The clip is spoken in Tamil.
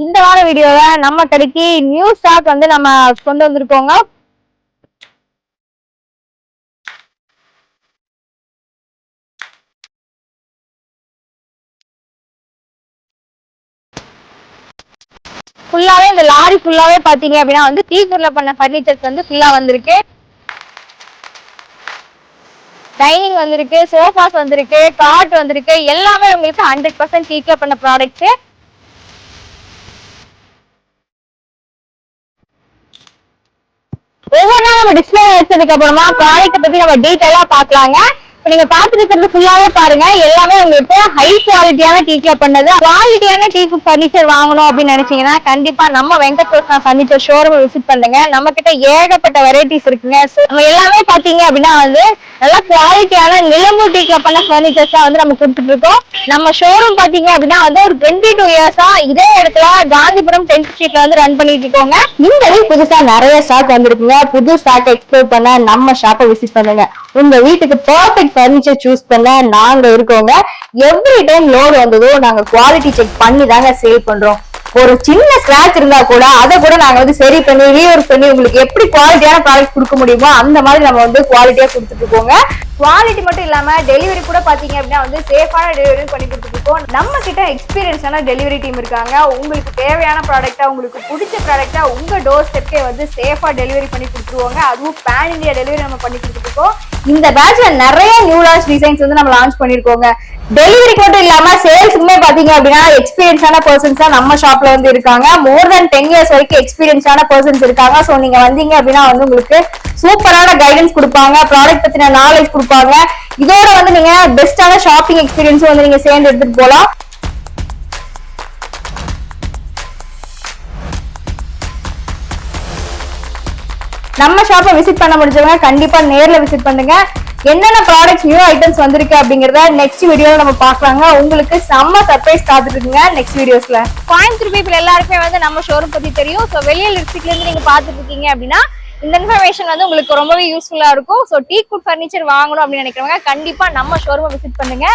இந்த வார வீடியோல நம்ம கடைக்கு நியூ ஸ்டாக் வந்து நம்ம கொண்டு வந்திருக்கோங்க. ஃபுல்லாவே இந்த லாரி ஃபுல்லாவே பாத்தீங்க அப்படின்னா வந்து டீக்குள்ள பண்ண பர்னிச்சர்ஸ் வந்து ஃபுல்லா வந்திருக்கு. டைனிங் வந்திருக்கு, சோஃபாஸ் வந்திருக்கு, காட் வந்திருக்கு. எல்லாமே உங்களுக்கு 100% டீக்குள்ள பண்ண ப்ராடக்ட்ஸ். ஒவ்வொன்றா நம்ம டிஸ்பிளே வச்சதுக்கு அப்புறமா ப்ராடக்ட் பத்தி நம்ம டீடைலா பாக்கலாங்க. நீங்க பாத்துருக்கிறது ஃபுல்லாவே பாருங்க. எல்லாமே உங்களுக்கு ஹை குவாலிட்டியான டீக்ல பண்ணது. குவாலிட்டியான டீக் பர்னிச்சர் வாங்கணும் அப்படின்னு நினைச்சீங்கன்னா கண்டிப்பா நம்ம வெங்கட் பர்னிச்சர் ஷோரூம் விசிட் பண்ணுங்க. நம்ம கிட்ட ஏகப்பட்ட வெரைட்டிஸ் இருக்குங்க. நம்ம எல்லாமே பாத்தீங்க அப்படின்னா வந்து நல்ல குவாலிட்டியான நிலம்பு டீக்ல பண்ண பர்னிச்சர்ஸ் வந்து நம்ம கொடுத்துட்டு இருக்கோம். நம்ம ஷோரூம் பாத்தீங்க அப்படின்னா வந்து ஒரு 22 இயர்ஸா இதே இடத்துல காந்திபுரம் 10th ஸ்ட்ரீட்ல வந்து ரன் பண்ணிட்டு இருக்கோங்க. இந்த புதுசா நிறைய ஸ்டாக் வந்திருக்குங்க. புது ஸ்டாக் எக்ஸ்ப்ளோர் பண்ண நம்ம ஷாப்பை விசிட் பண்ணுங்க. உங்க வீட்டுக்கு பர்ஃபெக்ட் பர்னிச்சர் சூஸ் பண்ண நாங்க இருக்கோங்க. எவ்ரி டைம் லோடு வந்ததோ நாங்க குவாலிட்டி செக் பண்ணி தாங்க சேல் பண்றோம். ஒரு சின்ன ஸ்கிராச் இருந்தா கூட அதை கூட நாங்க வந்து சரி பண்ணி ரீஒர்க் பண்ணி உங்களுக்கு எப்படி குவாலிட்டியான ப்ராடக்ட் கொடுக்க முடியுமோ அந்த மாதிரி நம்ம வந்து குவாலிட்டியா கொடுத்துட்டு இருக்கோங்க. குவாலிட்டி மட்டும் இல்லாம டெலிவரி கூட பாத்தீங்க அப்படின்னா வந்து சேஃபான டெலிவரி பண்ணி கொடுத்துட்டு இருக்கோம். நம்ம கிட்ட எக்ஸ்பீரியன்ஸான டெலிவரி டீம் இருக்காங்க. உங்களுக்கு தேவையான ப்ராடக்டா உங்களுக்கு பிடிச்ச ப்ராடக்டா உங்க டோர் ஸ்டெப்கே வந்து சேஃபா டெலிவரி பண்ணி கொடுத்துருவாங்க. அதுவும் பேன் இந்தியா டெலிவரி நம்ம பண்ணி கொடுத்துட்டு இருக்கோம். இந்த பேட்ச்ல நிறைய நியூ லான்ச் டிசைன்ஸ் வந்து நம்ம லான்ச் பண்ணிருக்கோங்க. டெலிவரிக்கு மட்டும் இல்லாம சேல்ஸுக்குமே பாத்தீங்க அப்படின்னா எக்ஸ்பீரியன்ஸான பர்சன்ஸ் தான் நம்ம ஷாப்ல வந்து இருக்காங்க. மோர் தென் 10 இயர்ஸ் வரைக்கும் எக்ஸ்பீரியன்ஸான பர்சன்ஸ் இருக்காங்க. சோ நீங்க வந்தீங்க அப்படின்னா வந்து உங்களுக்கு சூப்பரான கைடன்ஸ் கொடுப்பாங்க, ப்ராடக்ட் பத்தின நாலேஜ் கொடுப்பாங்க. இதோட வந்து நீங்க பெஸ்டான ஷாப்பிங் எக்ஸ்பீரியன்ஸ் வந்து நீங்க சேர்ந்து எடுத்துட்டு போலாம். நம்ம ஷாப்பை விசிட் பண்ண முடிஞ்சவங்க கண்டிப்பா நேர்ல விசிட் பண்ணுங்க. என்னென்ன ப்ராடக்ட்ஸ் நியூ ஐட்டம்ஸ் வந்திருக்கு அப்படிங்கறத நெக்ஸ்ட் வீடியோல நம்ம பாக்கலாங்க. உங்களுக்கு செம்ம சர்ப்ரைஸ் காத்துட்டு இருக்குங்க நெக்ஸ்ட் வீடியோஸ்ல. கோயம்புத்தூர் பீப்புள் எல்லாருக்குமே வந்து நம்ம ஷோரூம் பத்தி தெரியும். ஸோ வெளியே லிப்ஸ்டிக்ல இருந்து நீங்க பாத்துட்டு இருக்கீங்க அப்படின்னா இந்த இன்ஃபர்மேஷன் வந்து உங்களுக்கு ரொம்பவே யூஸ்ஃபுல்லா இருக்கும். ஸோ டீக் ஃபர்னிச்சர் வாங்கணும் அப்படின்னு நினைக்கிறவங்க கண்டிப்பா நம்ம ஷோரூமை விசிட் பண்ணுங்க.